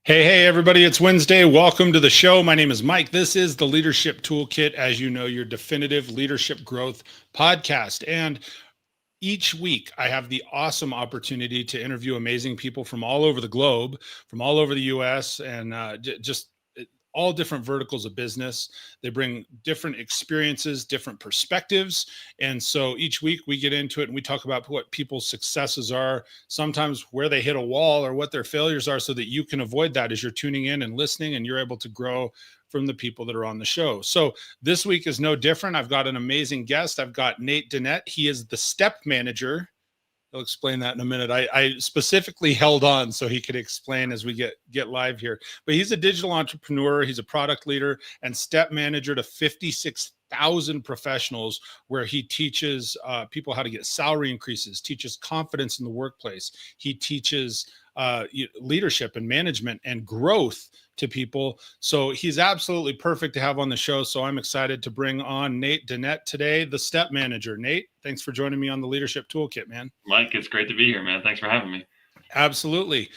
Hey, everybody, it's Wednesday. Welcome to the show. My name is Mike. This is the Leadership Toolkit, as you know, your definitive leadership growth podcast. And each week, I have the awesome opportunity to interview amazing people from all over the globe, from all over the US, and just all different verticals of business. They bring different experiences, different perspectives. And so each week we get into it and we talk about what people's successes are, sometimes where they hit a wall or what their failures are, so that you can avoid that as you're tuning in and listening and you're able to grow from the people that are on the show. So this week is no different. I've got an amazing guest. I've got Nate Dinet. He is the step manager. I'll explain that in a minute. I specifically held on so he could explain as we get live here. But he's a digital entrepreneur. He's a product leader and step manager to 56,000 professionals, where he teaches people how to get salary increases, teaches confidence in the workplace. He teaches leadership and management and growth to people. So he's absolutely perfect to have on the show. So I'm excited to bring on Nate Dinet today, the step manager. Nate, thanks for joining me on the Leadership Toolkit, man. Mike, it's great to be here, man. Thanks for having me. Absolutely.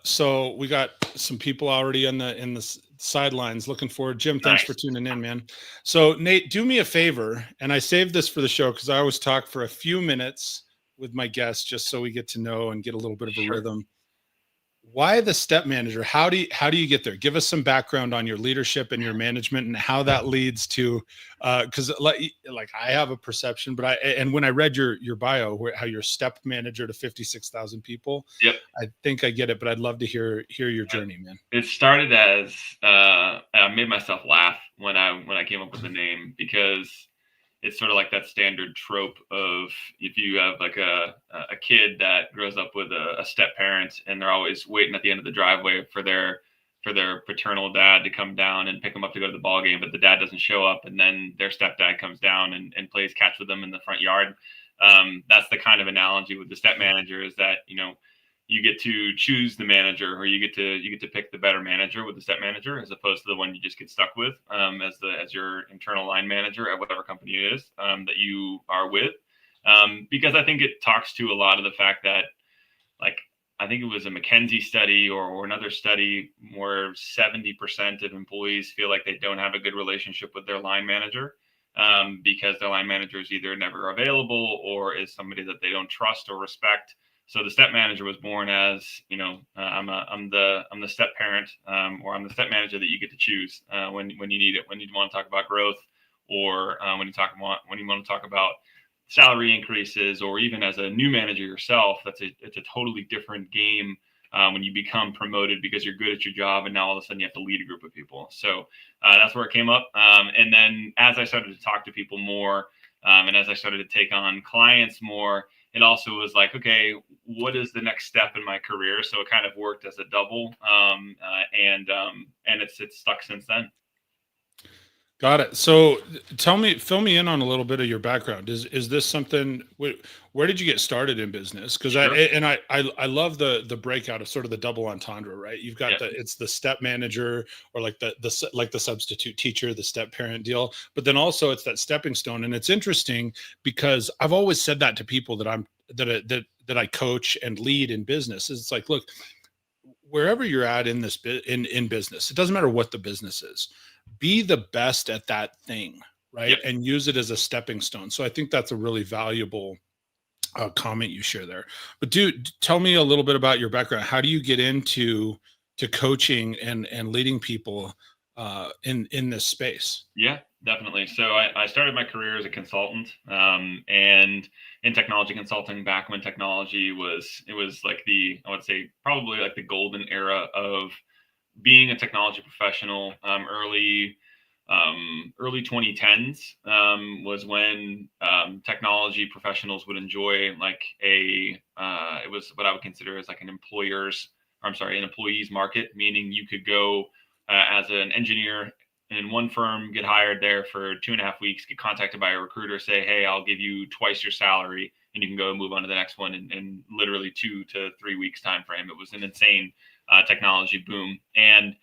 So we got some people already in the sidelines looking forward. Jim, thanks for tuning in, man. So Nate, do me a favor, and I saved this for the show because I always talk for a few minutes with my guests just so we get to know and get a little bit of a rhythm. Why the step manager? How do you get there? Give us some background on your leadership and your management and how that leads to, because like I have a perception, but and when I read your bio, how you're step manager to 56,000 people, yep, I think I get it, but I'd love to hear your journey, man. It started as I made myself laugh when I came up with the name, because it's sort of like that standard trope of if you have like a kid that grows up with a step parent and they're always waiting at the end of the driveway for their paternal dad to come down and pick them up to go to the ball game, but the dad doesn't show up, and then their stepdad comes down and plays catch with them in the front yard. That's the kind of analogy with the step manager, is that, you get to choose the manager, or you get to pick the better manager with the step manager, as opposed to the one you just get stuck with as your internal line manager at whatever company it is that you are with. Because I think it talks to a lot of the fact that, like, I think it was a McKinsey study or another study where 70% of employees feel like they don't have a good relationship with their line manager, because their line manager is either never available or is somebody that they don't trust or respect. So the step manager was born as, I'm the step parent, or I'm the step manager that you get to choose when you need it, when you want to talk about growth, or when you want to talk about salary increases, or even as a new manager yourself. It's a totally different game when you become promoted because you're good at your job, and now all of a sudden you have to lead a group of people. So that's where it came up. And then as I started to talk to people more, and as I started to take on clients more, it also was like, okay, what is the next step in my career? So it kind of worked as a double, and it's stuck since then. Got it. So fill me in on a little bit of your background. Is this something, where did you get started in business? Because Sure. I love the breakout of sort of the double entendre, right? You've got it's the step manager, or like the substitute teacher, the step parent deal, but then also it's that stepping stone. And it's interesting because I've always said that to people that I coach and lead in business. It's like, look, wherever you're at in this in business, it doesn't matter what the business is, be the best at that thing, right? Yep. And use it as a stepping stone. So I think that's a really valuable comment you share there. But dude, tell me a little bit about your background. How do you get into coaching and leading people in this space? Yeah, definitely. So I started my career as a consultant, and in technology consulting, back when technology was like I would say probably like the golden era of being a technology professional. Early 2010s was when technology professionals would enjoy like it was what I would consider as like an employees market, meaning you could go as an engineer in one firm, get hired there for 2.5 weeks, get contacted by a recruiter, say, hey, I'll give you twice your salary, and you can go move on to the next one in literally 2 to 3 weeks time frame. It was an insane technology boom. And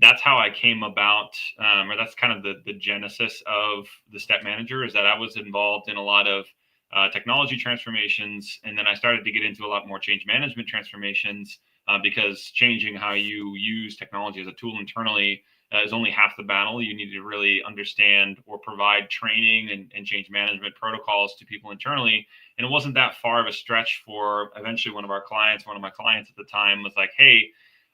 that's how I came about, or that's kind of the genesis of the step manager, is that I was involved in a lot of technology transformations. And then I started to get into a lot more change management transformations because changing how you use technology as a tool internally is only half the battle. You need to really understand or provide training and change management protocols to people internally. And it wasn't that far of a stretch for eventually one of my clients at the time was like, hey,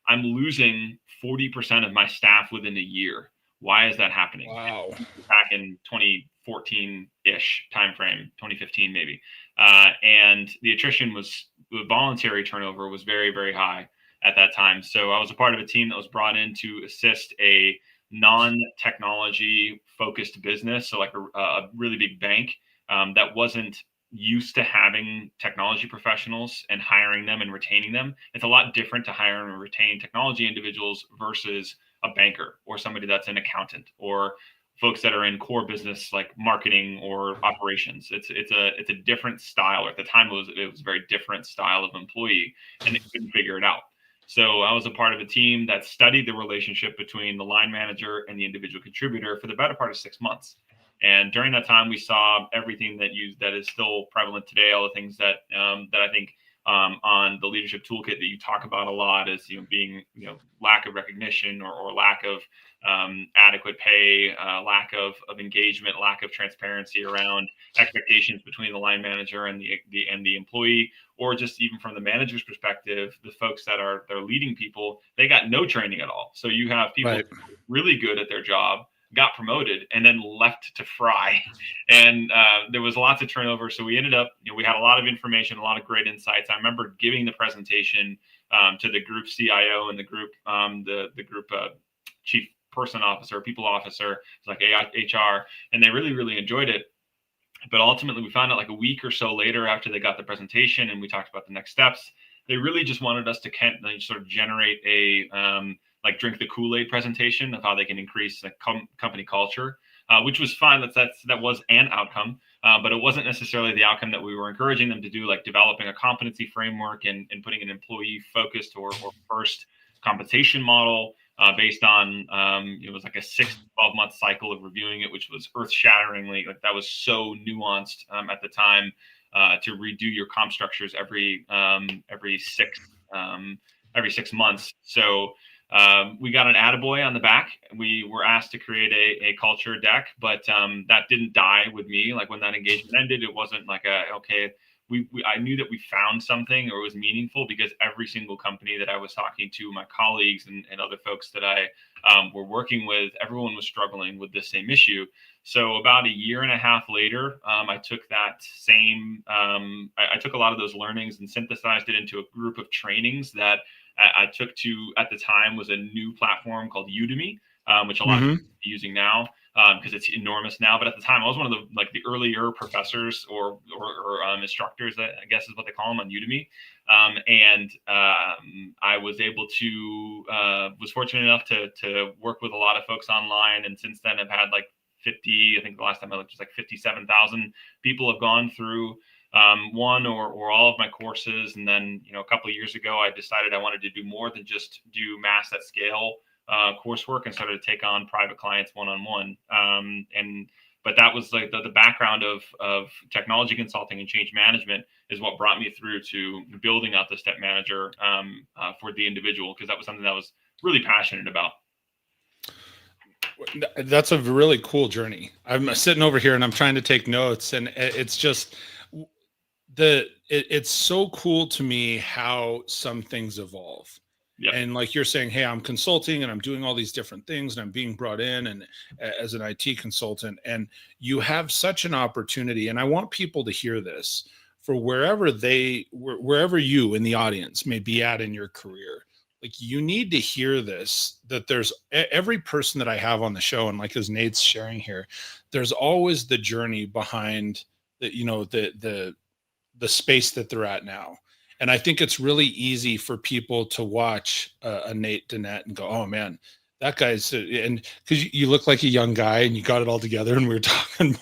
I'm losing 40% of my staff within a year. Why is that happening? Wow. Back in 2014-ish timeframe, 2015 maybe. And the attrition the voluntary turnover was very, very high at that time. So I was a part of a team that was brought in to assist a non-technology focused business. So like a really big bank that wasn't used to having technology professionals and hiring them and retaining them. It's a lot different to hire and retain technology individuals versus a banker or somebody that's an accountant or folks that are in core business like marketing or operations. It's a different style. Or at the time, it was a very different style of employee, and they couldn't figure it out. So I was a part of a team that studied the relationship between the line manager and the individual contributor for the better part of 6 months. And during that time, we saw everything that is still prevalent today. All the things that I think on the leadership toolkit that you talk about a lot is being lack of recognition or lack of adequate pay, lack of engagement, lack of transparency around expectations between the line manager and the employee, or just even from the manager's perspective, the folks that are leading people, they got no training at all. So you have people really good at their job, got promoted, and then left to fry. And there was lots of turnover. So we ended up, we had a lot of information, a lot of great insights. I remember giving the presentation to the group CIO and the group chief person officer, people officer, like HR, and they really, really enjoyed it. But ultimately, we found out like a week or so later after they got the presentation and we talked about the next steps, they really just wanted us to sort of generate a like drink the Kool-Aid presentation of how they can increase the company culture, which was fine. That was an outcome, but it wasn't necessarily the outcome that we were encouraging them to do, like developing a competency framework and putting an employee-focused or first compensation model based on it was like a 6 to 12 month cycle of reviewing it, which was earth-shatteringly, like that was so nuanced at the time to redo your comp structures every 6 months. So we got an attaboy on the back. We were asked to create a culture deck, but that didn't die with me. Like when that engagement ended, it wasn't like I knew that we found something or it was meaningful, because every single company that I was talking to, my colleagues and other folks that I were working with, everyone was struggling with the same issue. So about a year and a half later, I took that same, I took a lot of those learnings and synthesized it into a group of trainings that I took to, at the time, was a new platform called Udemy, which a lot of people are using now because it's enormous now. But at the time, I was one of the earlier professors or instructors, I guess is what they call them, on Udemy. And I was able to, was fortunate enough to work with a lot of folks online. And since then, I've had like 50, I think the last time I looked was like 57,000 people have gone through one or all of my courses. And then, a couple of years ago, I decided I wanted to do more than just do mass at scale coursework and started to take on private clients one-on-one. But that was like the background of technology consulting and change management is what brought me through to building out the step manager for the individual, because that was something that I was really passionate about. That's a really cool journey. I'm sitting over here and I'm trying to take notes, and it's just it's so cool to me how some things evolve. Yep. And like you're saying, hey, I'm consulting and I'm doing all these different things and I'm being brought in and as an IT consultant, and you have such an opportunity. And I want people to hear this for wherever you in the audience may be at in your career. Like, you need to hear this, that there's every person that I have on the show, and like as Nate's sharing here, there's always the journey behind the space that they're at now. And I think it's really easy for people to watch a Nate Dinet and go, oh man, that guy's, and because you look like a young guy and you got it all together, and we were talking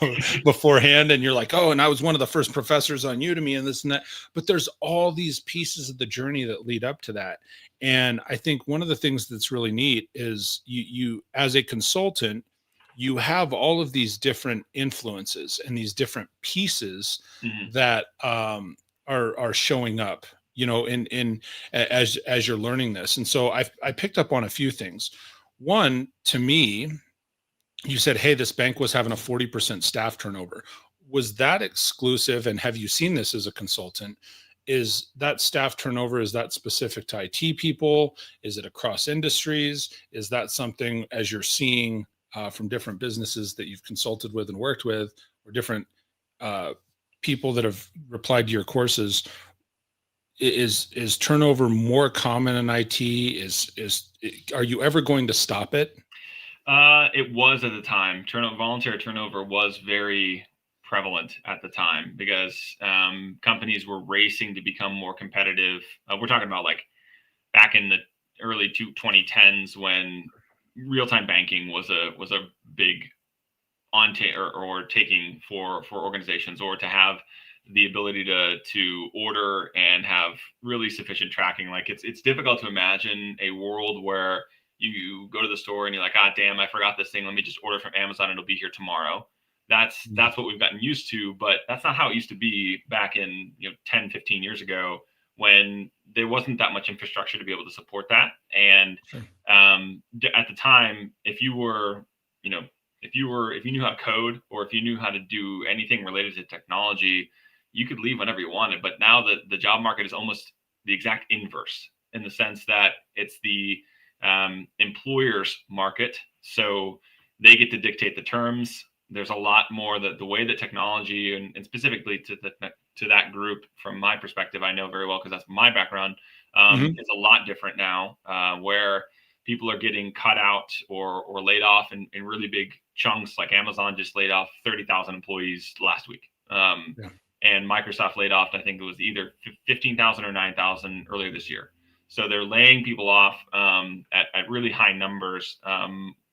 beforehand, and you're like, oh, and I was one of the first professors on Udemy and this and that. But there's all these pieces of the journey that lead up to that. And I think one of the things that's really neat is you as a consultant, you have all of these different influences and these different pieces that are showing up as you're learning this. And so I picked up on a few things. One, to me, you said, hey, this bank was having a 40% staff turnover. Was that exclusive? And have you seen this as a consultant? Is that staff turnover, is that specific to IT people? Is it across industries? Is that something, as you're seeing from different businesses that you've consulted with and worked with, or different people that have replied to your courses? Is turnover more common in IT? Are you ever going to stop it? It was at the time. Voluntary turnover was very prevalent at the time because companies were racing to become more competitive. We're talking about like back in the early 2010s when real-time banking was a big or taking for organizations, or to have the ability to order and have really sufficient tracking. Like it's difficult to imagine a world where you go to the store and you're like, ah, damn, I forgot this thing. Let me just order from Amazon and it'll be here tomorrow. That's what we've gotten used to, but that's not how it used to be back in 10, 15 years ago, when there wasn't that much infrastructure to be able to support that. And Sure. At the time, if you knew how to code, or if you knew how to do anything related to technology, you could leave whenever you wanted. But now the job market is almost the exact inverse, in the sense that it's the employer's market. So they get to dictate the terms. There's a lot more that the way that technology and specifically to that group, from my perspective, I know very well because that's my background. It's a lot different now, where people are getting cut out or laid off in really big chunks. Like Amazon just laid off 30,000 employees last week. And Microsoft laid off, I think it was either 15,000 or 9,000 earlier this year. So they're laying people off at really high numbers,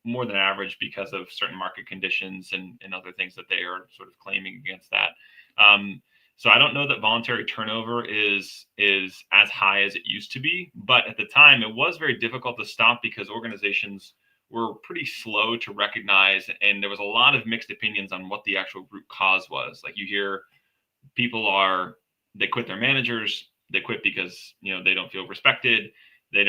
more than average, because of certain market conditions and other things that they are sort of claiming against that. So I don't know that voluntary turnover is as high as it used to be, but at the time it was very difficult to stop because organizations were pretty slow to recognize, and there was a lot of mixed opinions on what the actual root cause was. Like you hear they quit their managers, they quit because they don't feel respected, they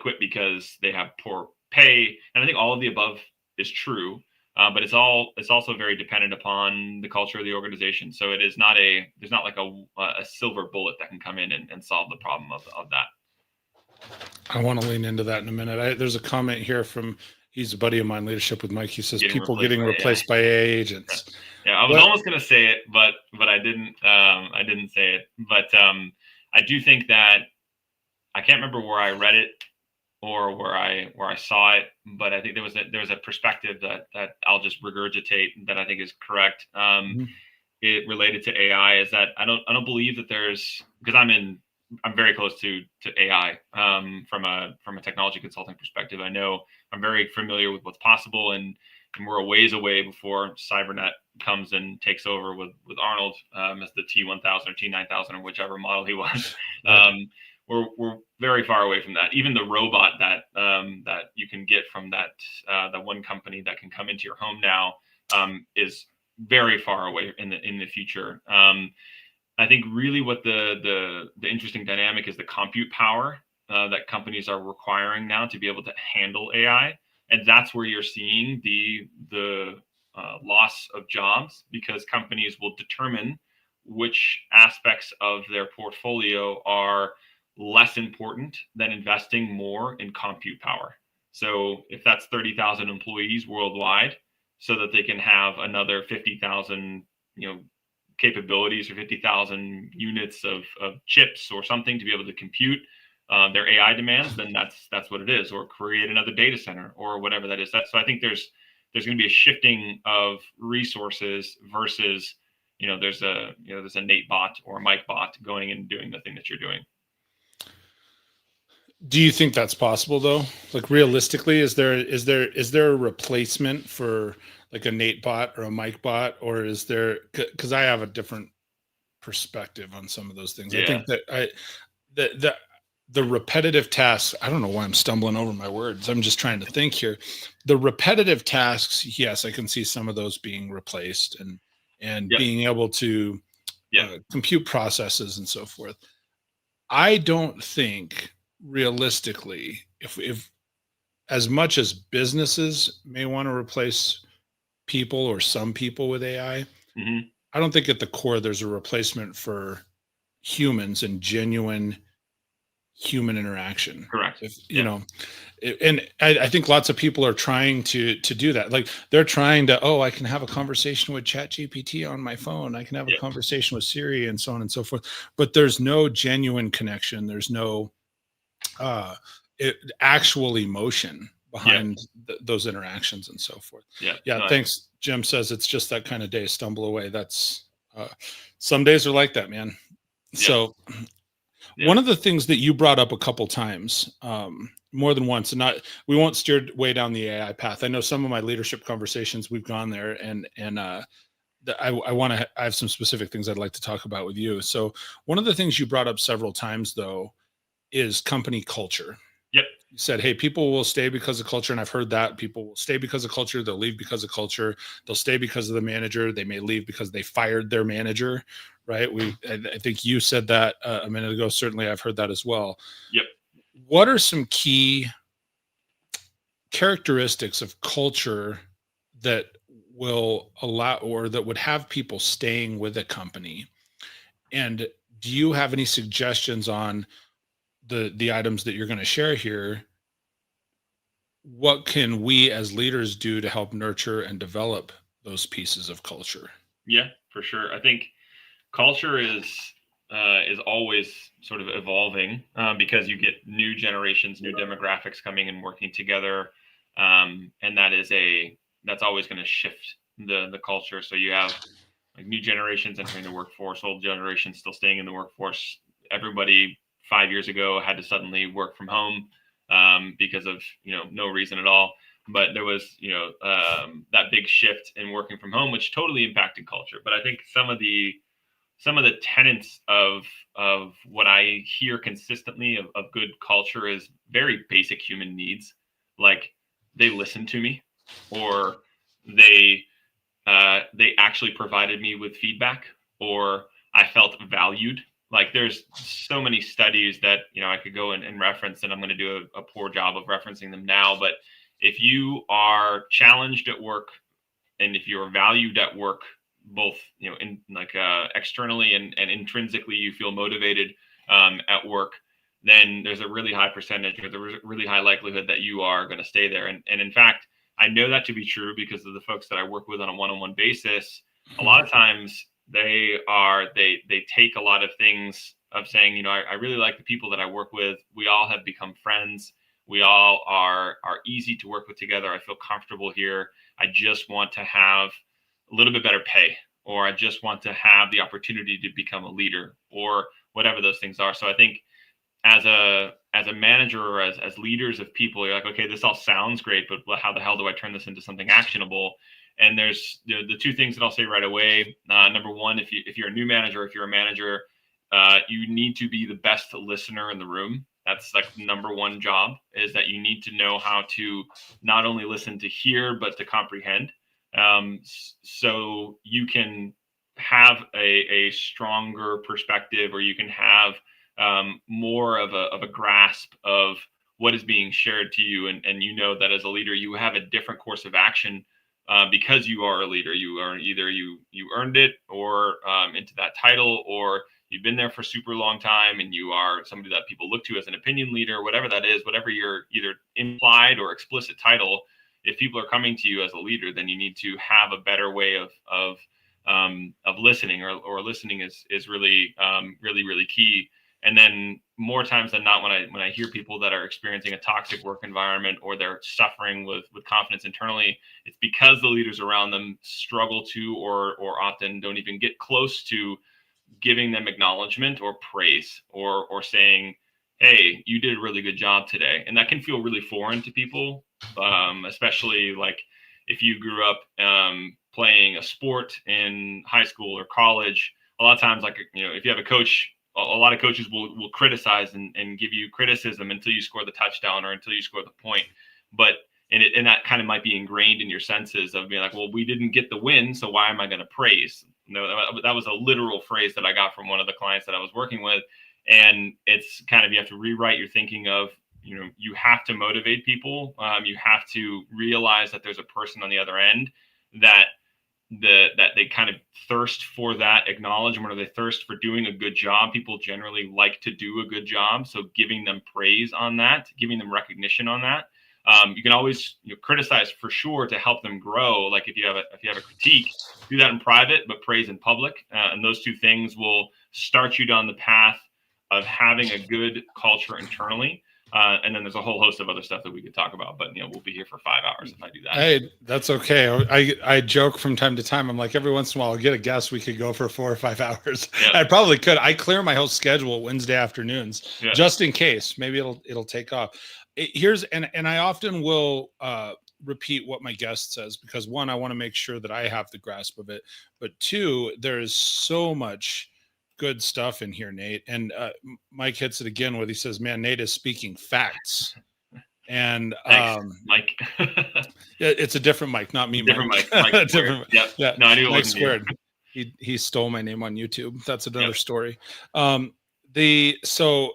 quit because they have poor pay, and I think all of the above is true. But it's also very dependent upon the culture of the organization. So there's not like a silver bullet that can come in and solve the problem of that. I want to lean into that in a minute. There's a comment here he's a buddy of mine, Leadership with Mike. He says people getting replaced by AI agents. Yeah, I was almost going to say it, but I didn't. I didn't say it. But I do think that, I can't remember where I read it or where I saw it, but I think there was a perspective that I'll just regurgitate that I think is correct. It related to AI, is that I don't believe that because I'm very close to AI from a technology consulting perspective. I know I'm very familiar with what's possible, and we're a ways away before Cybernet comes and takes over with Arnold as the T1000 or T9000 or whichever model he was. We're very far away from that. Even the robot that you can get from that one company that can come into your home now is very far away in the future. I think really what the interesting dynamic is the compute power that companies are requiring now to be able to handle AI, and that's where you're seeing the loss of jobs, because companies will determine which aspects of their portfolio are less important than investing more in compute power. So if that's 30,000 employees worldwide, so that they can have another 50,000, capabilities, or 50,000 units of chips or something to be able to compute their AI demands, then that's what it is. Or create another data center or whatever that is. So I think there's going to be a shifting of resources versus, there's a Nate bot or a Mike bot going and doing the thing that you're doing. Do you think that's possible though? Like realistically, is there a replacement for like a Nate bot or a Mike bot, or is there? Because I have a different perspective on some of those things. Yeah. I think that the repetitive tasks. I don't know why I'm stumbling over my words. I'm just trying to think here. The repetitive tasks, yes, I can see some of those being replaced and being able to compute processes and so forth. I don't think realistically, if as much as businesses may want to replace people or some people with AI, Hmm. I don't think at the core there's a replacement for humans and genuine human interaction. Correct. If you Yeah. know, and I think lots of people are trying to do that. Like they're trying to, oh, I can have a conversation with Chat GPT on my phone. I can have a Yeah. conversation with Siri and so on and so forth. But there's no genuine connection. There's no uh, actual emotion Yeah. behind those interactions and so forth. Yeah. Yeah, No, thanks. Jim says it's just that kind of day. Stumble away. That's some days are like that, man. yeah. So Yeah. one of the things that you brought up a couple times, more than once, and not we won't steer way down the AI path. I know some of my leadership conversations we've gone there, and I want to. I have some specific things I'd like to talk about with you. So one of the things you brought up several times, though, is company culture. Yep. You said, "Hey, people will stay because of culture," and I've heard that people will stay because of culture. They'll leave because of culture. They'll stay because of the manager. They may leave because they fired their manager. Right? I think you said that a minute ago. Certainly, I've heard that as well. Yep. What are some key characteristics of culture that will allow or that would have people staying with a company? And do you have any suggestions on the items that you're going to share here? What can we as leaders do to help nurture and develop those pieces of culture? Yeah, for sure. I think culture is always sort of evolving because you get new generations, new demographics coming and working together, and that's always going to shift the culture. So you have like new generations entering the workforce, old generations still staying in the workforce. Everybody 5 years ago had to suddenly work from home because of no reason at all. But there was that big shift in working from home, which totally impacted culture. But I think some of the tenets of what I hear consistently of good culture is very basic human needs, like they listen to me, or they they actually provided me with feedback, or I felt valued. Like there's so many studies that I could go and reference, and I'm going to do a poor job of referencing them now. But if you are challenged at work, and if you're valued at work, both in like externally and intrinsically, you feel motivated at work, then there's a really high percentage, or there's a really high likelihood that you are going to stay there. And in fact, I know that to be true because of the folks that I work with on a one-on-one basis. A lot of times they take a lot of things of saying, I really like the people that I work with. We all have become friends. We all are easy to work with together. I feel comfortable here. I just want to have a little bit better pay, or I just want to have the opportunity to become a leader, or whatever those things are. So I think as a manager, or as leaders of people, you're like, okay, this all sounds great, but how the hell do I turn this into something actionable? And there's the two things that I'll say right away. Number one, if you're a new manager, if you're a manager, you need to be the best listener in the room. That's like number one job, is that you need to know how to not only listen to hear, but to comprehend. So you can have a stronger perspective, or you can have more of a grasp of what is being shared to you. And that as a leader, you have a different course of action because you are a leader. You are either you earned it, or into that title, or you've been there for a super long time and you are somebody that people look to as an opinion leader, whatever that is, whatever your either implied or explicit title. If people are coming to you as a leader, then you need to have a better way of listening, or listening is really really key. And then more times than not, when I hear people that are experiencing a toxic work environment, or they're suffering with confidence internally, it's because the leaders around them struggle to, or often don't even get close to giving them acknowledgement or praise, or saying, hey, you did a really good job today. And that can feel really foreign to people, especially like if you grew up playing a sport in high school or college. A lot of times, like, if you have a coach, a lot of coaches will criticize and give you criticism until you score the touchdown, or until you score the point. But and that kind of might be ingrained in your senses of being like, well, we didn't get the win, so why am I going to praise? No, that was a literal phrase that I got from one of the clients that I was working with. And it's kind of, you have to rewrite your thinking of, you have to motivate people. You have to realize that there's a person on the other end that that they kind of thirst for that acknowledgement, or they thirst for doing a good job. People generally like to do a good job. So giving them praise on that, giving them recognition on that. You can always criticize for sure to help them grow. Like if you have a critique, do that in private, but praise in public. And those two things will start you down the path of having a good culture internally. And then there's a whole host of other stuff that we could talk about, but we'll be here for 5 hours if I do that. Hey, that's okay. I joke from time to time. I'm like, every once in a while I'll get a guest. We could go for 4 or 5 hours. Yeah. I probably could. I clear my whole schedule Wednesday afternoons just in case. Maybe it'll take off. And I often will repeat what my guest says, because one, I want to make sure that I have the grasp of it, but two, there's so much good stuff in here, Nate. And Mike hits it again when he says, man, Nate is speaking facts. And Mike. It's a different Mike, not me. Different Mike. Mike different, Mike. Yeah. No, I knew it Mike wasn't squared. You. He stole my name on YouTube. That's another story. So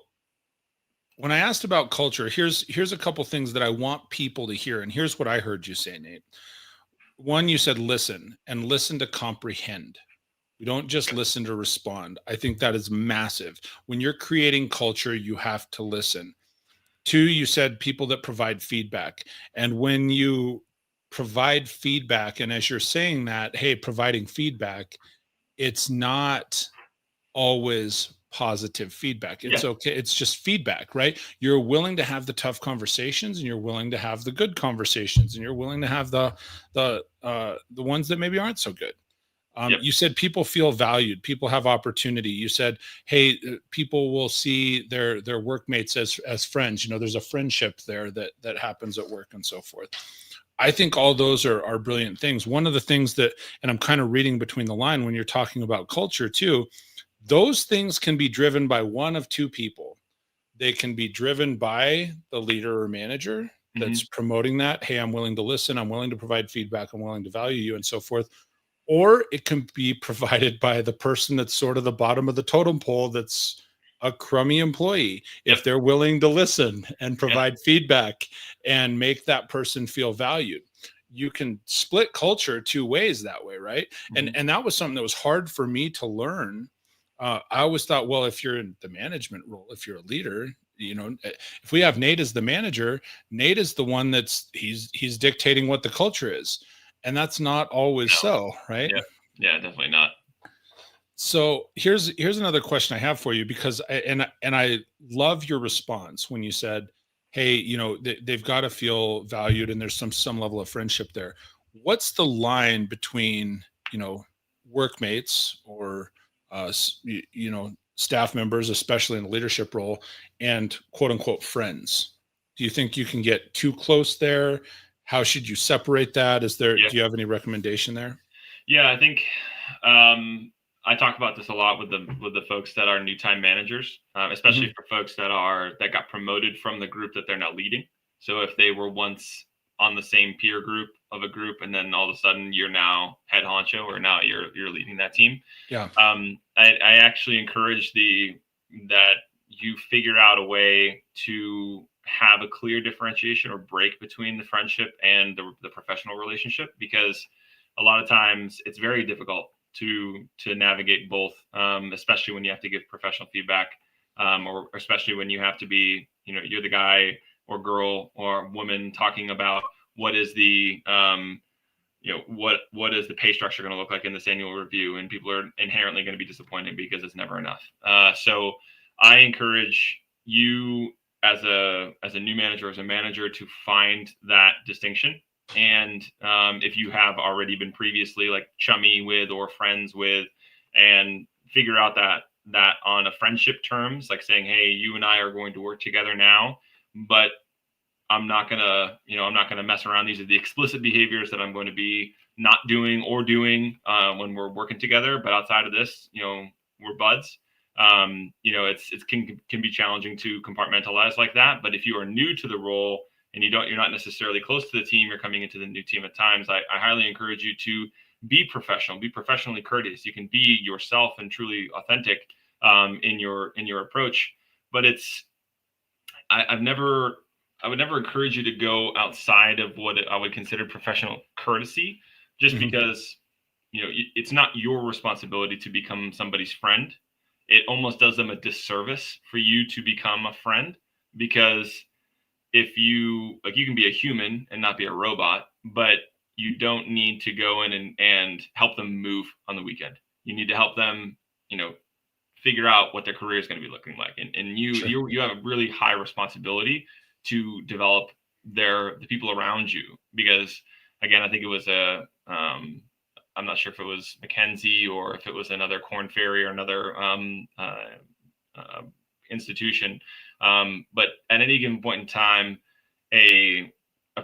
when I asked about culture, here's a couple things that I want people to hear. And here's what I heard you say, Nate. One, you said listen, and listen to comprehend. We don't just listen to respond. I think that is massive. When you're creating culture, you have to listen. Two, you said people that provide feedback. And when you provide feedback, and as you're saying that, hey, providing feedback, it's not always positive feedback. It's okay. It's just feedback, right? You're willing to have the tough conversations, and you're willing to have the good conversations, and you're willing to have the ones that maybe aren't so good. You said people feel valued. People have opportunity. You said, hey, people will see their workmates as friends. There's a friendship there that happens at work and so forth. I think all those are brilliant things. One of the things that, and I'm kind of reading between the line when you're talking about culture too, those things can be driven by one of two people. They can be driven by the leader or manager that's promoting that. Hey, I'm willing to listen. I'm willing to provide feedback. I'm willing to value you and so forth. Or it can be provided by the person that's sort of the bottom of the totem pole, that's a crummy employee. If they're willing to listen and provide feedback and make that person feel valued, you can split culture two ways that way, right? And that was something that was hard for me to learn. I always thought, well, if you're in the management role, if you're a leader, if we have Nate as the manager, Nate is the one he's dictating what the culture is. And that's not always so, right? Yeah, definitely not. So here's another question I have for you, because I love your response when you said, hey, they've got to feel valued and there's some level of friendship there. What's the line between, workmates or, staff members, especially in a leadership role, and quote unquote friends? Do you think you can get too close there? How should you separate that? Do you have any recommendation there? Yeah, I think I talk about this a lot with the folks that are new time managers, especially for folks that got promoted from the group that they're now leading. So if they were once on the same peer group of a group, and then all of a sudden you're now head honcho, or now you're leading that team. Yeah. I actually encourage that you figure out a way to have a clear differentiation or break between the friendship and the professional relationship, because a lot of times it's very difficult to navigate both, especially when you have to give professional feedback, or especially when you have to be, you're the guy or girl or woman talking about what is the what is the pay structure going to look like in this annual review, and people are inherently going to be disappointed because it's never enough. So I encourage you as a new manager, as a manager, to find that distinction. And if you have already been previously like chummy with or friends with, and figure out that on a friendship terms, like saying, hey, you and I are going to work together now, but I'm not gonna mess around. These are the explicit behaviors that I'm going to be not doing or doing when we're working together. But outside of this, we're buds. It can be challenging to compartmentalize like that. But if you are new to the role and you're not necessarily close to the team, you're coming into the new team at times, I highly encourage you to be professional, be professionally courteous. You can be yourself and truly authentic, in your approach. But I would never encourage you to go outside of what I would consider professional courtesy, just because it's not your responsibility to become somebody's friend. It almost does them a disservice for you to become a friend, because if you can be a human and not be a robot, but you don't need to go in and help them move on the weekend. You need to help them, figure out what their career is going to be looking like. And you have a really high responsibility to develop the people around you, because again, I think it was I'm not sure if it was Mackenzie or if it was another Corn Ferry or another institution. But at any given point in time, a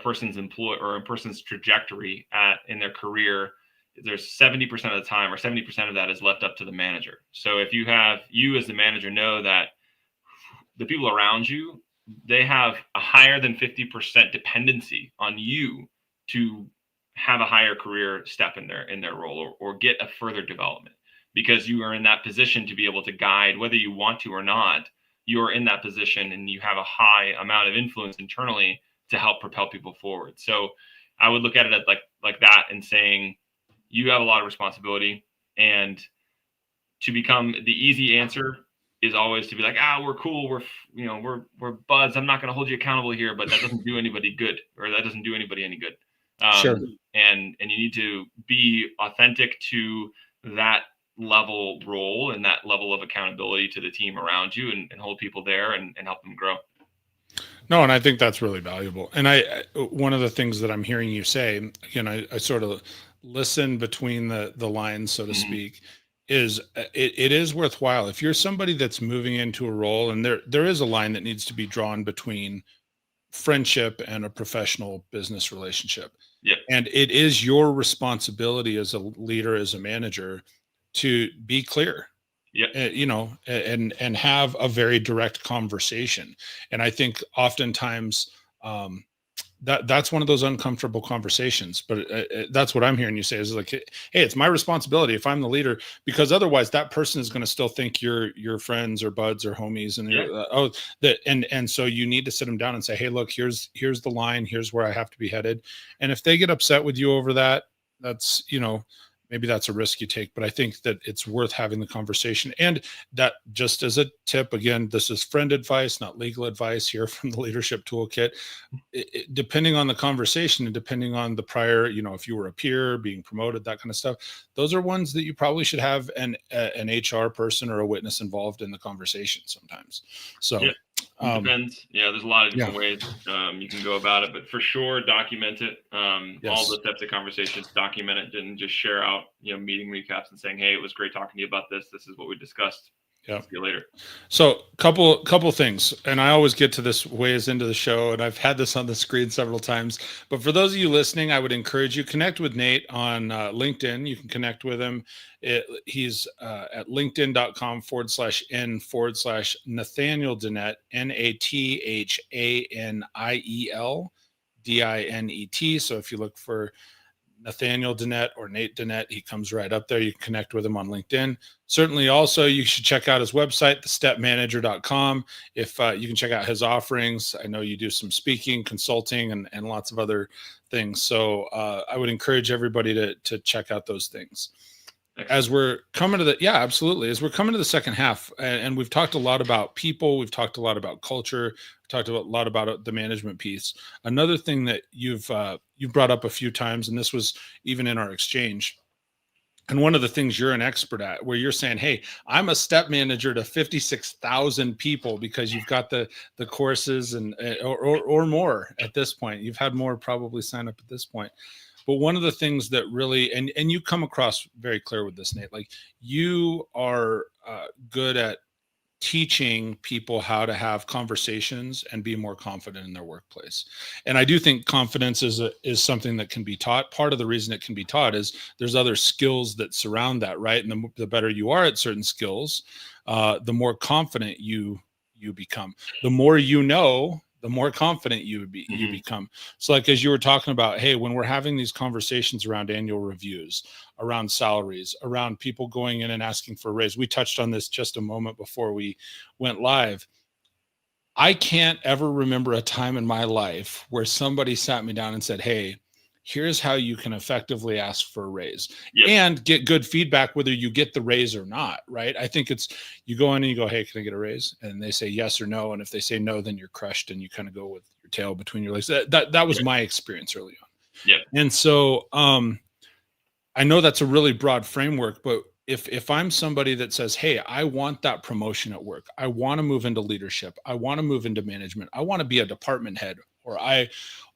person's or a person's trajectory in their career, there's 70% of the time, or 70% of that is left up to the manager. So if you as the manager know that the people around you, they have a higher than 50% dependency on you to have a higher career step in their role, or get a further development, because you are in that position to be able to guide, whether you want to or not. You are in that position and you have a high amount of influence internally to help propel people forward. So I would look at it like that, and saying you have a lot of responsibility, and to become the easy answer is always to be like, we're cool. We're buds. I'm not going to hold you accountable here, but that doesn't do anybody good, or that doesn't do anybody any good. Sure. And you need to be authentic to that level role and that level of accountability to the team around you, and hold people there and help them grow. No, and I think that's really valuable. And one of the things that I'm hearing you say, I sort of listen between the lines, so to speak, is it is worthwhile if you're somebody that's moving into a role, and there is a line that needs to be drawn between friendship and a professional business relationship. Yeah. And it is your responsibility as a leader, as a manager, to be clear. Yeah. And have a very direct conversation. And I think oftentimes that's one of those uncomfortable conversations, but that's what I'm hearing you say is like, hey, it's my responsibility if I'm the leader, because otherwise that person is going to still think you're friends or buds or homies. And and so you need to sit them down and say, hey, look, here's the line, here's where I have to be headed. And if they get upset with you over that, that's, maybe that's a risk you take, but I think that it's worth having the conversation. And that, just as a tip, again, this is friend advice, not legal advice here from the Leadership Toolkit. Depending on the conversation and depending on the prior, if you were a peer being promoted, that kind of stuff, those are ones that you probably should have an HR person or a witness involved in the conversation sometimes. So yeah. Depends. There's a lot of different ways you can go about it, but for sure, document it. Yes. All the types of conversations, document it, and just share out, meeting recaps and saying, hey, it was great talking to you about this. This is what we discussed. Yeah. See you later. So couple things, and I always get to this ways into the show, and I've had this on the screen several times, but for those of you listening, I would encourage you, connect with Nate on LinkedIn. You can connect with him. He's at linkedin.com/n/Nathaniel Dinet, NATHANIEL DINET. So if you look for Nathaniel Dinet or Nate Dinet, he comes right up there. You can connect with him on LinkedIn. Certainly also, you should check out his website, thestepmanager.com. If you can check out his offerings. I know you do some speaking, consulting, and lots of other things. So I would encourage everybody to check out those things. Excellent. As we're coming to absolutely. As we're coming to the second half, and we've talked a lot about people, we've talked a lot about culture, talked a lot about the management piece. Another thing that you've brought up a few times, and this was even in our exchange, and one of the things you're an expert at, where you're saying, hey, I'm a step manager to 56,000 people, because you've got the courses and or more at this point. You've had more probably sign up at this point. But one of the things that really, and you come across very clear with this, Nate, like you are good at teaching people how to have conversations and be more confident in their workplace. And I do think confidence is something that can be taught. Part of the reason it can be taught is there's other skills that surround that, right? And the better you are at certain skills, the more confident you become. The more you know, the more confident you Mm-hmm. become. So like, as you were talking about, hey, when we're having these conversations around annual reviews, around salaries, around people going in and asking for a raise, we touched on this just a moment before we went live. I can't ever remember a time in my life where somebody sat me down and said, hey, here's how you can effectively ask for a raise Yep. and get good feedback, whether you get the raise or not. Right. I think it's, you go in and you go, hey, can I get a raise? And they say yes or no. And if they say no, then you're crushed and you kind of go with your tail between your legs. That was Yep. my experience early on. Yep. And so, I know that's a really broad framework, but if I'm somebody that says, hey, I want that promotion at work, I want to move into leadership, I want to move into management, I want to be a department head,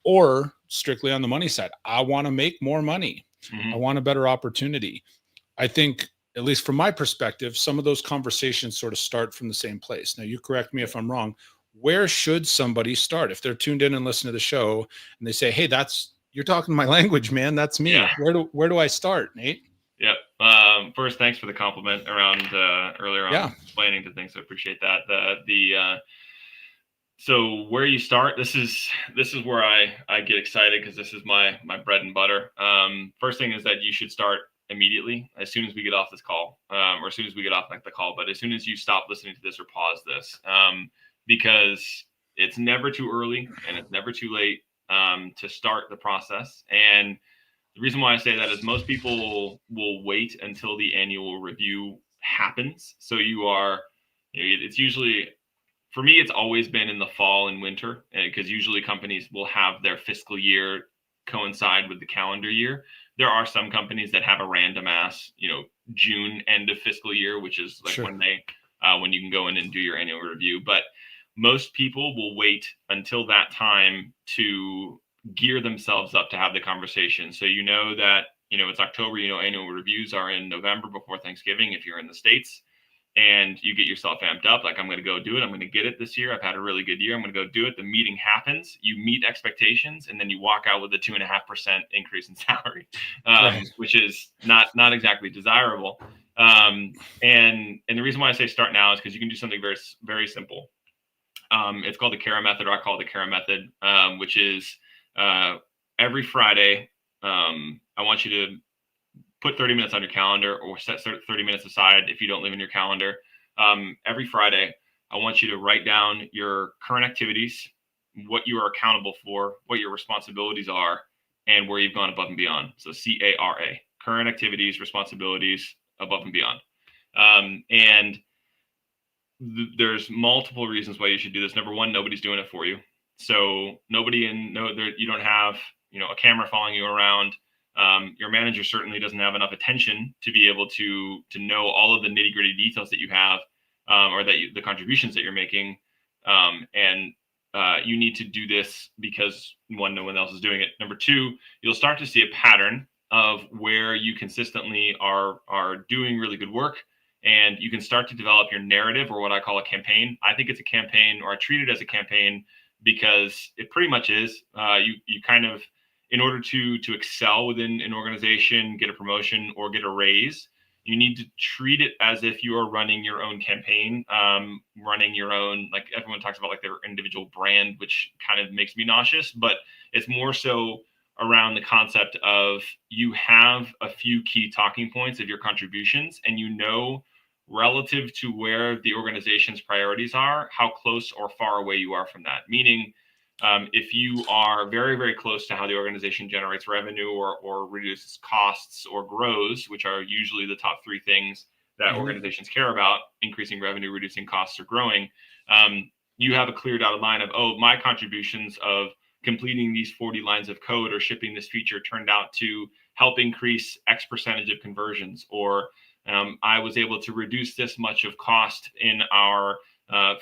or strictly on the money side, I want to make more money, I Mm-hmm. want a better opportunity. I think, at least from my perspective, some of those conversations sort of start from the same place. Now, you correct me if I'm wrong. Where should somebody start if they're tuned in and listen to the show and they say, hey, you're talking my language, man, that's me. Yeah. Where do I start, Nate? Yep. First, thanks for the compliment around earlier on Yeah. explaining to things. I appreciate that. So where you start, this is where I get excited because this is my bread and butter. First thing is that you should start immediately as soon as we get off this call, or as soon as we get off like the call. But as soon as you stop listening to this or pause this, because it's never too early and it's never too late to start the process. And the reason why I say that is most people will wait until the annual review happens. So it's usually, for me, it's always been in the fall and winter because usually companies will have their fiscal year coincide with the calendar year. There are some companies that have a random ass, June end of fiscal year, which is like Sure. when you can go in and do your annual review. But most people will wait until that time to gear themselves up to have the conversation. So that it's October. Annual reviews are in November before Thanksgiving if you're in the States. And you get yourself amped up, like, I'm going to go do it. I'm going to get it this year. I've had a really good year. I'm going to go do it. The meeting happens. You meet expectations, and then you walk out with a 2.5% increase in salary, Right. which is not exactly desirable. And the reason why I say start now is because you can do something very, very simple. It's called the CARA method, or I call it the CARA method, which is every Friday, I want you to put 30 minutes on your calendar, or set 30 minutes aside if you don't live in your calendar. Every Friday, I want you to write down your current activities, what you are accountable for, what your responsibilities are, and where you've gone above and beyond. So CARA, current activities, responsibilities, above and beyond. And there's multiple reasons why you should do this. Number one, nobody's doing it for you. So you don't have a camera following you around. Your manager certainly doesn't have enough attention to be able to know all of the nitty gritty details that you have, or the contributions that you're making. And you need to do this because, one, no one else is doing it. Number two, you'll start to see a pattern of where you consistently are doing really good work, and you can start to develop your narrative, or what I call a campaign. I think it's a campaign, or I treat it as a campaign, because it pretty much is. You kind of, in order to excel within an organization, get a promotion or get a raise, you need to treat it as if you are running your own campaign, running your own, like everyone talks about, like their individual brand, which kind of makes me nauseous, but it's more so around the concept of, you have a few key talking points of your contributions, and relative to where the organization's priorities are, how close or far away you are from that. Meaning, if you are very, very close to how the organization generates revenue, or reduces costs or grows, which are usually the top three things that organizations care about: increasing revenue, reducing costs, or growing. You have a clear dotted line of, my contributions of completing these 40 lines of code or shipping this feature turned out to help increase X percentage of conversions, or I was able to reduce this much of cost in our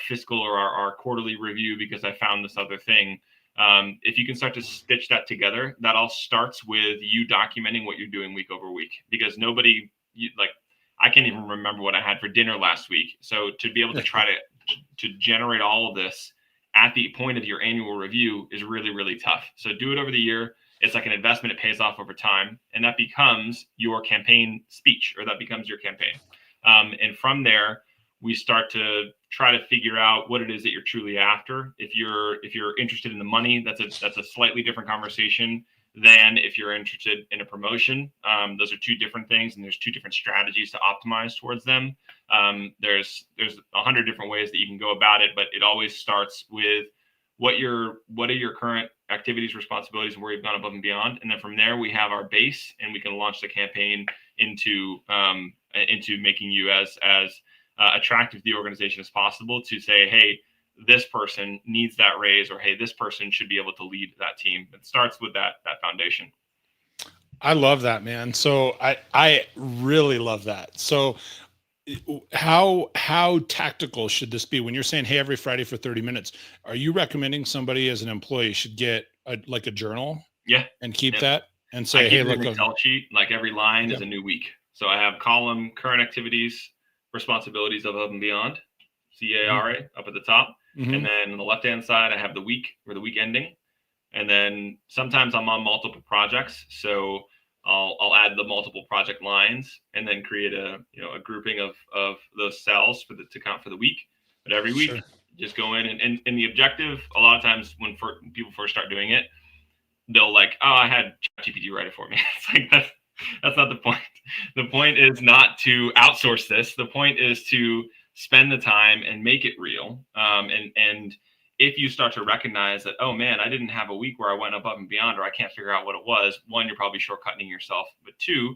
fiscal or our quarterly review because I found this other thing. If you can start to stitch that together, that all starts with you documenting what you're doing week over week, because I can't even remember what I had for dinner last week. So to be able to try to generate all of this at the point of your annual review is really, really tough. So do it over the year. It's like an investment. It pays off over time. And that becomes your campaign speech, or that becomes your campaign. And from there, we start to try to figure out what it is that you're truly after. If you're interested in the money, that's a slightly different conversation than if you're interested in a promotion. Those are two different things, and there's two different strategies to optimize towards them. There's 100 different ways that you can go about it, but it always starts with what are your current activities, responsibilities, and where you've gone above and beyond. And then from there, we have our base, and we can launch the campaign into making you as attractive to the organization as possible to say, hey, this person needs that raise, or hey, this person should be able to lead that team. It starts with that foundation. I love that, man. So I really love that. So how tactical should this be when you're saying, hey, every Friday for 30 minutes? Are you recommending somebody as an employee should get like a journal Yeah. and keep Yeah. that and I say, keep hey, look, an Excel sheet, like every line is a new week. So I have column current activities, responsibilities above and beyond, CARA up at the top. And then on the left-hand side, I have the week or the week ending. And then sometimes I'm on multiple projects. So I'll add the multiple project lines and then create a grouping of those cells to count for the week. But every week, just go in and the objective, a lot of times when people first start doing it, they'll like, oh, I had ChatGPT write it for me. It's like that's not the point. The point is not to outsource this. The point is to spend the time and make it real. And if you start to recognize that, oh man, I didn't have a week where I went above and beyond, or I can't figure out what it was. One, you're probably shortcutting yourself. But two,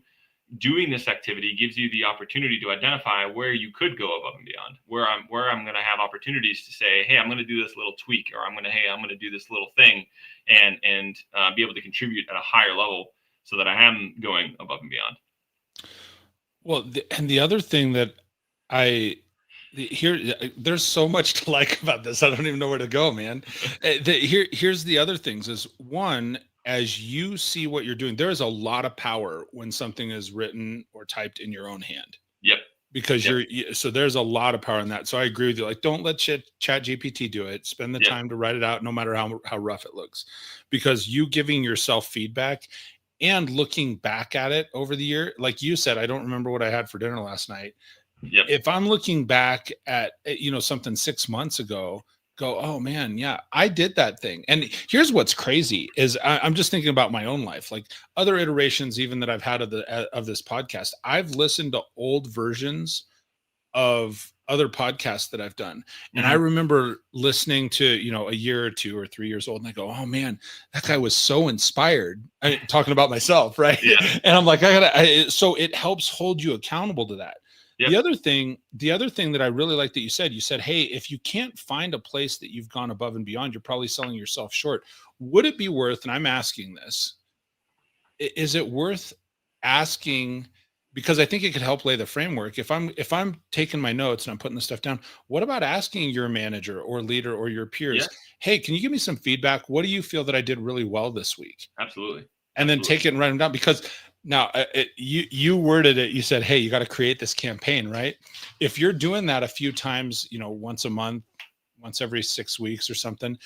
doing this activity gives you the opportunity to identify where you could go above and beyond, where I'm going to have opportunities to say, hey, I'm going to do this little tweak, or I'm going to do this little thing, and be able to contribute at a higher level so that I am going above and beyond. Well, and the other thing that there's so much to like about this. I don't even know where to go, man. Here's the other things is one, as you see what you're doing, there is a lot of power when something is written or typed in your own hand. Yep. Because so there's a lot of power in that. So I agree with you. Like, don't let Chat GPT do it. Spend the time to write it out, no matter how rough it looks, because you giving yourself feedback and looking back at it over the year, like you said, I don't remember what I had for dinner last night. Yep. If I'm looking back at, something 6 months ago, go, oh man, yeah, I did that thing. And here's what's crazy is I'm just thinking about my own life, like other iterations, even that I've had of this podcast. I've listened to old versions of other podcasts that I've done. And I remember listening to, a year or 2 or 3 years old, and I go, oh man, that guy was so inspired. Talking about myself. Right. Yeah. And I'm like, so it helps hold you accountable to that. Yep. The other thing that I really like that you said, hey, if you can't find a place that you've gone above and beyond, you're probably selling yourself short. Would it be worth, and I'm asking this, is it worth asking, because I think it could help lay the framework. If I'm taking my notes and I'm putting the stuff down, what about asking your manager or leader or your peers, hey, can you give me some feedback? What do you feel that I did really well this week? Absolutely. And then take it and write them down, because now you worded it. You said, hey, you got to create this campaign, right? If you're doing that a few times, once a month, once every 6 weeks or something,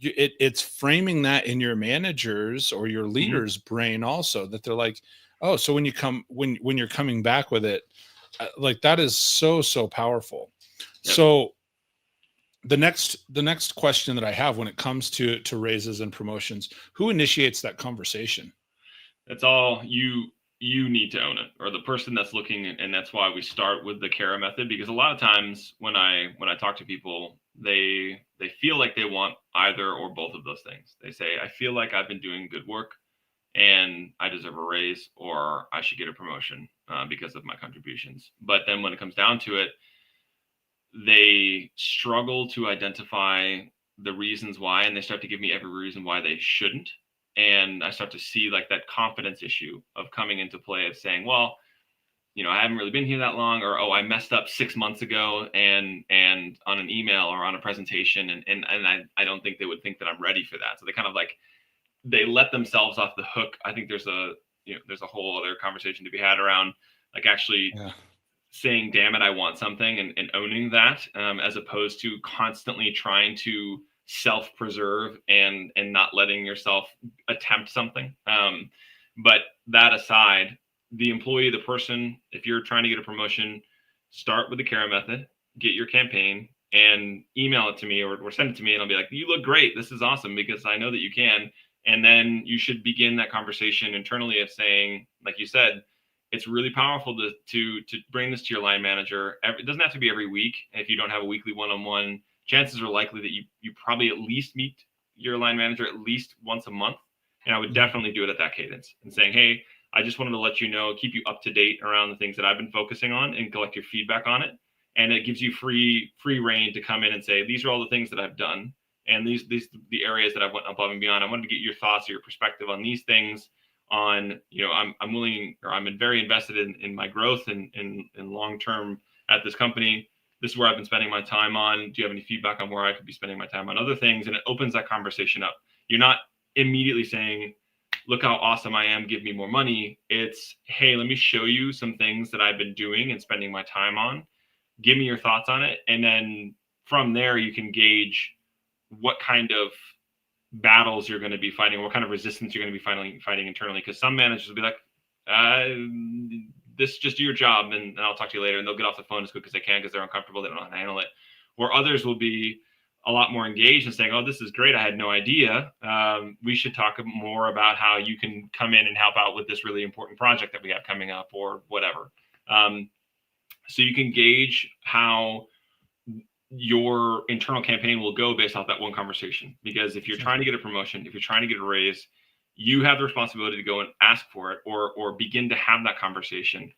it's framing that in your manager's or your leader's brain also, that they're like, oh, so when you're coming back with it, like that is so powerful. Yep. So the next question that I have when it comes to raises and promotions, who initiates that conversation? That's all you need to own it, or the person that's looking. And that's why we start with the CARA method, because a lot of times when I talk to people, they feel like they want either or both of those things. They say, I feel like I've been doing good work and I deserve a raise, or I should get a promotion because of my contributions. But then when it comes down to it, they struggle to identify the reasons why, and they start to give me every reason why they shouldn't. And I start to see like that confidence issue of coming into play of saying, well, I haven't really been here that long, or, oh, I messed up 6 months ago and on an email or on a presentation. And I don't think they would think that I'm ready for that. So they kind of like, they let themselves off the hook. I think there's a whole other conversation to be had around like actually saying, damn it, I want something, and owning that, as opposed to constantly trying to self-preserve and not letting yourself attempt something. But that aside, the employee, the person, if you're trying to get a promotion, start with the CARA method, get your campaign, and email it to me or send it to me, and I'll be like, you look great. This is awesome because I know that you can. And then you should begin that conversation internally of saying, like you said, it's really powerful to bring this to your line manager. It doesn't have to be every week. If you don't have a weekly one-on-one, chances are likely that you probably at least meet your line manager at least once a month. And I would definitely do it at that cadence and saying, hey, I just wanted to let you know, keep you up to date around the things that I've been focusing on and collect your feedback on it. And it gives you free reign to come in and say, these are all the things that I've done. And these the areas that I've went above and beyond. I wanted to get your thoughts or your perspective on these things. On, I'm willing, or I'm very invested in my growth and long term at this company. This is where I've been spending my time on. Do you have any feedback on where I could be spending my time on other things? And it opens that conversation up. You're not immediately saying, look how awesome I am, give me more money. It's, hey, let me show you some things that I've been doing and spending my time on. Give me your thoughts on it. And then from there, you can gauge what kind of battles you're going to be fighting, what kind of resistance you're going to be fighting internally. Because some managers will be like, this is just your job, and I'll talk to you later. And they'll get off the phone as quick as they can because they're uncomfortable. They don't know how to handle it. Or others will be a lot more engaged and saying, oh, this is great. I had no idea. We should talk more about how you can come in and help out with this really important project that we have coming up or whatever. So you can gauge how your internal campaign will go based off that one conversation. Because if you're trying to get a promotion, if you're trying to get a raise, you have the responsibility to go and ask for it or begin to have that conversation.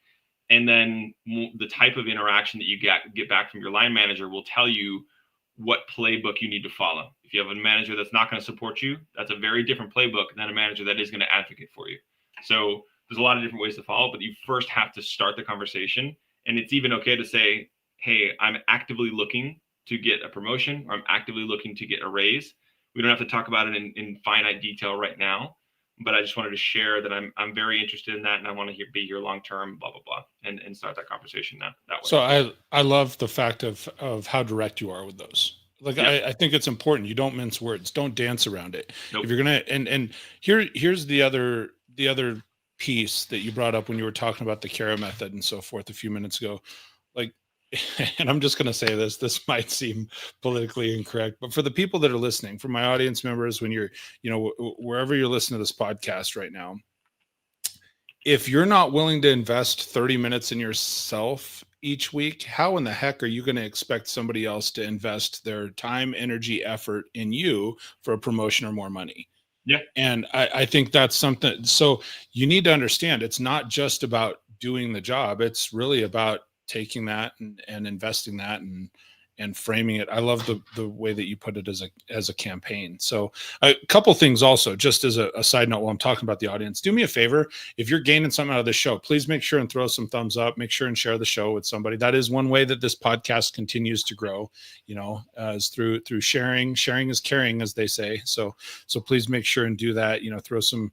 And then the type of interaction that you get back from your line manager will tell you what playbook you need to follow. If you have a manager that's not going to support you, that's a very different playbook than a manager that is going to advocate for you. So there's a lot of different ways to follow, but you first have to start the conversation. And it's even okay to say, hey, I'm actively looking to get a promotion, or I'm actively looking to get a raise. We don't have to talk about it in finite detail right now, but I just wanted to share that I'm very interested in that, and I want to be here long term, blah blah blah, and start that conversation that way. So I love the fact of how direct you are with those. Like, yep. I think it's important. You don't mince words. Don't dance around it. Nope. If you're gonna and here's the other piece that you brought up when you were talking about the CARA method and so forth a few minutes ago. Like, and I'm just gonna say this might seem politically incorrect, but for the people that are listening, for my audience members, when you're, wherever you're listening to this podcast right now, if you're not willing to invest 30 minutes in yourself each week, how in the heck are you going to expect somebody else to invest their time, energy, effort in you for a promotion or more money? Yeah. And I think that's something. So you need to understand, it's not just about doing the job. It's really about taking that and investing that and framing it. I love the way that you put it as a campaign. So a couple things also, just as a side note, while I'm talking about the audience, do me a favor. If you're gaining something out of this show, please make sure and throw some thumbs up, make sure and share the show with somebody. That is one way that this podcast continues to grow, is through sharing. Sharing is caring, as they say. So please make sure and do that, throw some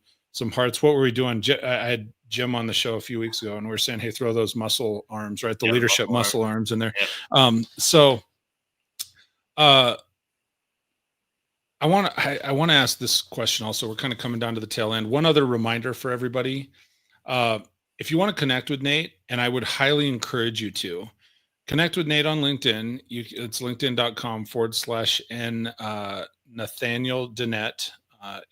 hearts. What were we doing? I had Jim on the show a few weeks ago, and we were saying, hey, throw those muscle arms, right? The leadership muscle arms in there. Yeah. I want to ask this question also. We're kind of coming down to the tail end. One other reminder for everybody. If you want to connect with Nate, and I would highly encourage you to connect with Nate on LinkedIn. It's linkedin.com/N Nathaniel Dinet,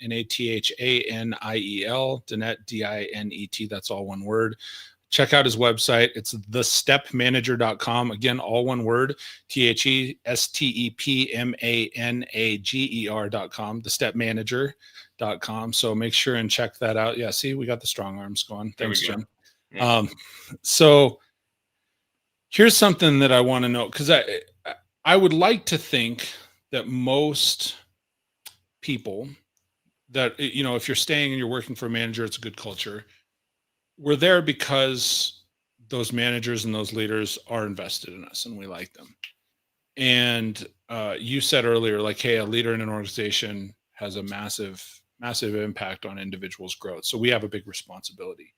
Nathaniel Dinet, Dinet. That's all one word. Check out his website. It's thestepmanager.com. Again, all one word, thestepmanager.com, thestepmanager.com. So make sure and check that out. Yeah, see, we got the strong arms going. Thanks, Jim. Yeah. So here's something that I want to know, because I would like to think that most people that, if you're staying and you're working for a manager, it's a good culture. We're there because those managers and those leaders are invested in us and we like them. And you said earlier, like, hey, a leader in an organization has a massive impact on individuals' growth. So we have a big responsibility.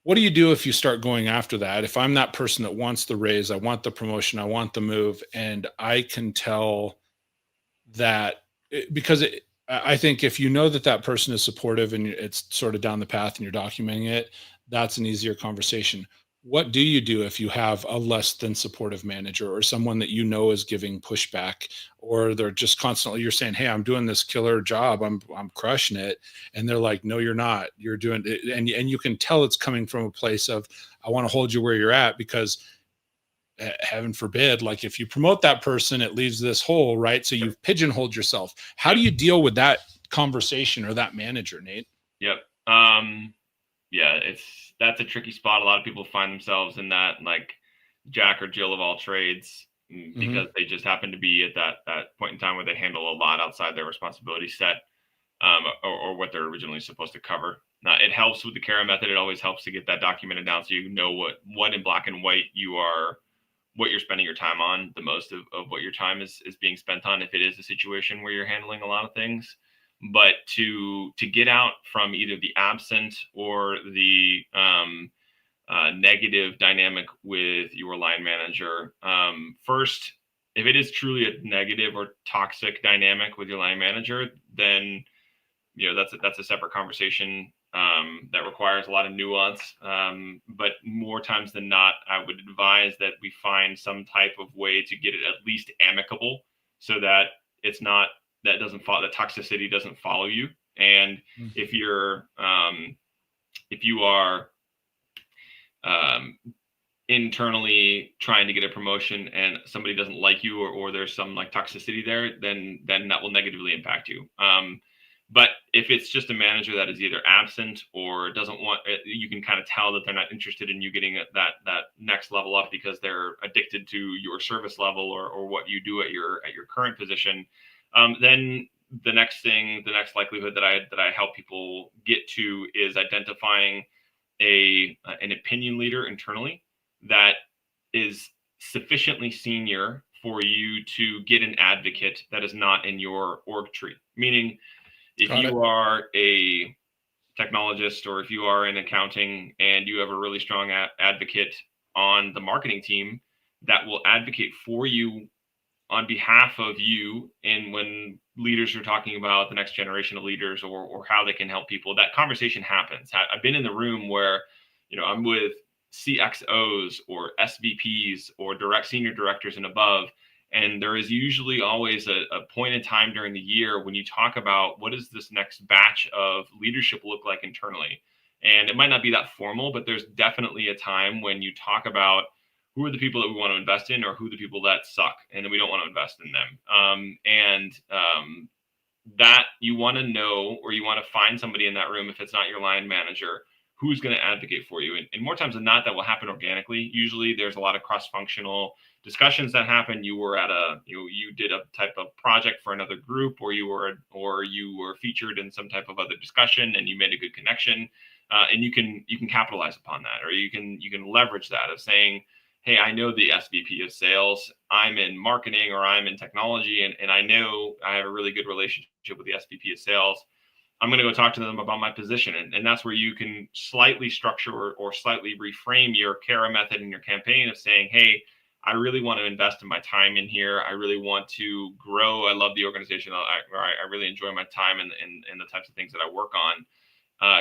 What do you do if you start going after that? If I'm that person that wants the raise, I want the promotion, I want the move, and I can tell that because I think if you know that person is supportive and it's sort of down the path and you're documenting it, that's an easier conversation. What do you do if you have a less than supportive manager or someone that you know is giving pushback, or they're just constantly, you're saying, "Hey, I'm doing this killer job. I'm crushing it." And they're like, "No, you're not. You're doing it." And you can tell it's coming from a place of, "I want to hold you where you're at," because heaven forbid, like if you promote that person, it leaves this hole, right? So you've pigeonholed yourself. How Yep. do you deal with that conversation or that manager, Nate? Yep. Yeah, that's a tricky spot. A lot of people find themselves in that, like, Jack or Jill of all trades, because Hmm. they just happen to be at that point in time where they handle a lot outside their responsibility set, or what they're originally supposed to cover. Now, it helps with the CARA method. It always helps to get that documented down so you know what in black and white what you're spending your time on. The most of what your time is being spent on, if it is a situation where you're handling a lot of things. But to get out from either the absent or the negative dynamic with your line manager, first, if it is truly a negative or toxic dynamic with your line manager, then that's a separate conversation, that requires a lot of nuance. But more times than not, I would advise that we find some type of way to get it at least amicable, so that it's not that doesn't follow the toxicity doesn't follow you. And if you are um, internally trying to get a promotion and somebody doesn't like you, or there's some like toxicity there, then that will negatively impact you. But if it's just a manager that is either absent or doesn't want, you can kind of tell that they're not interested in you getting that next level up because they're addicted to your service level, or what you do at your current position. Then the next likelihood that I help people get to is identifying an opinion leader internally that is sufficiently senior for you to get an advocate that is not in your org tree. Meaning, if Got it. you are a technologist, or if you are in accounting and you have a really strong advocate on the marketing team that will advocate for you on behalf of you, and when leaders are talking about the next generation of leaders, or how they can help people, that conversation happens. I've been in the room where I'm with CXOs or SVPs or senior directors and above, and there is usually always a point in time during the year when you talk about what does this next batch of leadership look like internally. And it might not be that formal, but there's definitely a time when you talk about who are the people that we want to invest in, or who are the people that suck and then we don't want to invest in them. That you want to know, or you want to find somebody in that room, if it's not your line manager, who's going to advocate for you. And more times than not, that will happen organically. Usually there's a lot of cross-functional discussions that happen. You were at you did a type of project for another group, or you were featured in some type of other discussion and you made a good connection. And you can capitalize upon that, or you can leverage that of saying, hey, I know the SVP of sales, I'm in marketing, or I'm in technology, and I know I have a really good relationship with the SVP of sales. I'm going to go talk to them about my position. And that's where you can slightly structure, or slightly reframe your CARA method in your campaign of saying, hey, I really want to invest in my time in here. I really want to grow. I love the organization. I really enjoy my time and the types of things that I work on.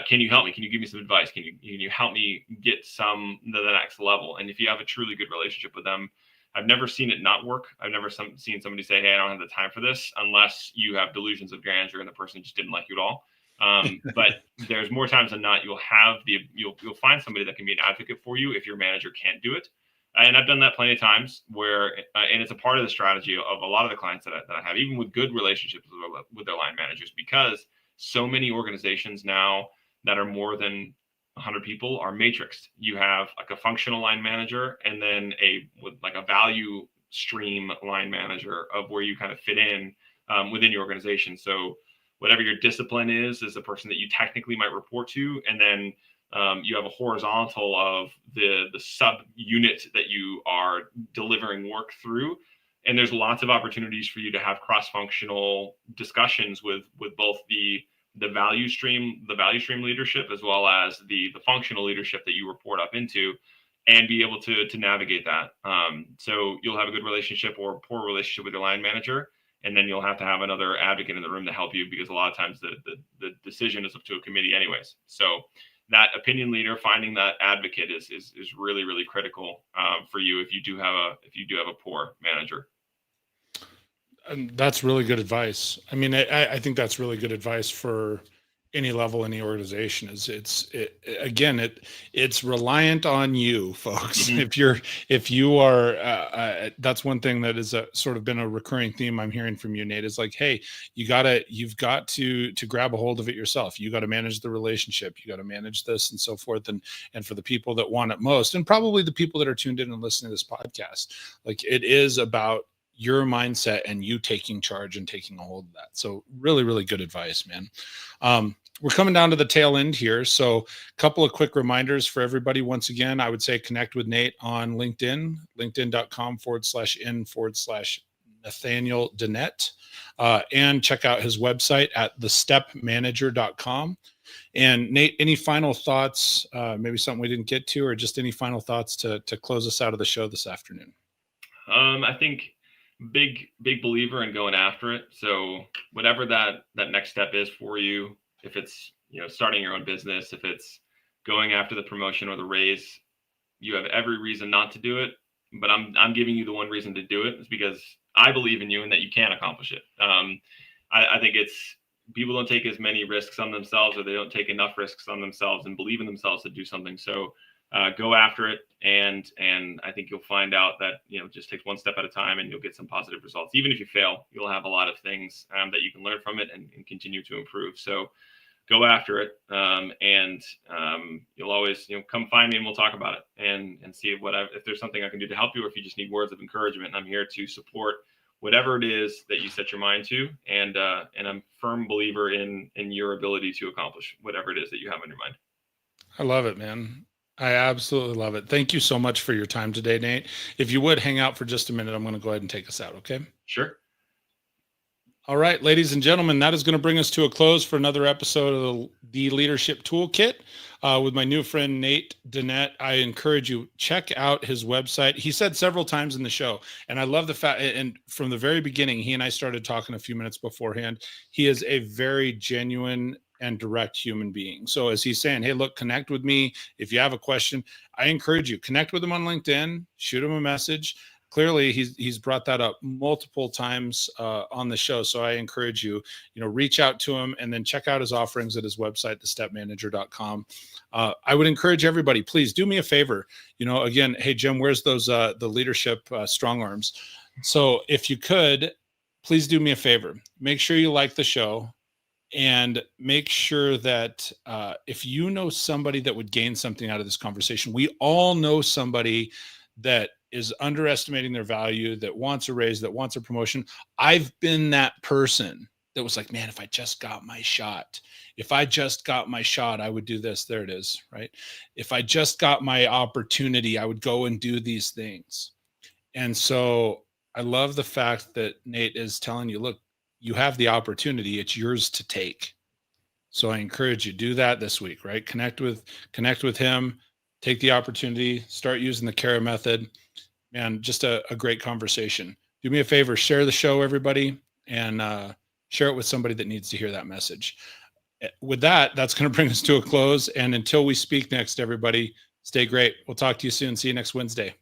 Can you help me? Can you give me some advice? Can you help me get to the next level? And if you have a truly good relationship with them, I've never seen it not work. I've never seen somebody say, hey, I don't have the time for this, unless you have delusions of grandeur and the person just didn't like you at all. But there's more times than not, you'll find somebody that can be an advocate for you if your manager can't do it. And I've done that plenty of times where, and it's a part of the strategy of a lot of the clients that I have, even with good relationships with their line managers, because so many organizations now that are more than 100 people are matrixed. You have like a functional line manager, and then with like a value stream line manager of where you kind of fit in within your organization. So whatever your discipline is the person that you technically might report to, and then you have a horizontal of the sub unit that you are delivering work through. And there's lots of opportunities for you to have cross-functional discussions with both the value stream leadership, as well as the functional leadership that you report up into, and be able to navigate that. So you'll have a good relationship or a poor relationship with your line manager, and then you'll have to have another advocate in the room to help you, because a lot of times the decision is up to a committee anyways. So that opinion leader, finding that advocate is really, really critical for you if you do have a poor manager. And that's really good advice. I mean, I think that's really good advice for any level, any organization. It's reliant on you, folks. Mm-hmm. If you are, that's one thing that is sort of been a recurring theme I'm hearing from you, Nate, is like, hey, you've got to grab a hold of it yourself. You got to manage the relationship. You got to manage this and so forth. And for the people that want it most, and probably the people that are tuned in and listening to this podcast, like it is about your mindset and you taking charge and taking a hold of that. So really, really good advice, man. We're coming down to the tail end here. So a couple of quick reminders for everybody. Once again, I would say connect with Nate on LinkedIn, linkedin.com/in/Nathaniel Dinet, and check out his website at thestepmanager.com. And Nate, any final thoughts, maybe something we didn't get to, or just any final thoughts to close us out of the show this afternoon? I think big believer in going after it. So whatever that next step is for you, if it's starting your own business, if it's going after the promotion or the raise, you have every reason not to do it. But I'm giving you the one reason to do it is because I believe in you and that you can accomplish it. I think it's people don't take as many risks on themselves, or they don't take enough risks on themselves and believe in themselves to do something. So go after it, and I think you'll find out that it just takes one step at a time, and you'll get some positive results. Even if you fail, you'll have a lot of things that you can learn from it and continue to improve. So go after it, and you'll always come find me and we'll talk about it and see if there's something I can do to help you, or if you just need words of encouragement. I'm here to support whatever it is that you set your mind to, and I'm a firm believer in your ability to accomplish whatever it is that you have in your mind. I love it, man. I absolutely love it. Thank you so much for your time today, Nate. If you would hang out for just a minute, I'm going to go ahead and take us out. Okay. Sure. All right, ladies and gentlemen, that is going to bring us to a close for another episode of the Leadership Toolkit with my new friend, Nate Dinet. I encourage you, check out his website. He said several times in the show, and I love the fact, and from the very beginning, he and I started talking a few minutes beforehand. He is a very genuine and direct human being. So as he's saying, hey, look, connect with me. If you have a question, I encourage you, connect with him on LinkedIn, shoot him a message. Clearly he's brought that up multiple times on the show. So I encourage you, reach out to him and then check out his offerings at his website, thestepmanager.com. I would encourage everybody, please do me a favor. Again, hey, Jim, where's those, the leadership strong arms? So if you could, please do me a favor, make sure you like the show. And make sure that if you know somebody that would gain something out of this conversation, we all know somebody that is underestimating their value, that wants a raise, that wants a promotion. I've been that person that was like, man, if I just got my shot, I would do this. There it is, right? If I just got my opportunity, I would go and do these things. And so I love the fact that Nate is telling you, look, you have the opportunity. It's yours to take. So I encourage you, do that this week, right? Connect with him, take the opportunity, start using the CARA method. Man, just a great conversation. Do me a favor, share the show, everybody, and share it with somebody that needs to hear that message. With that, that's going to bring us to a close. And until we speak next, everybody, stay great. We'll talk to you soon. See you next Wednesday.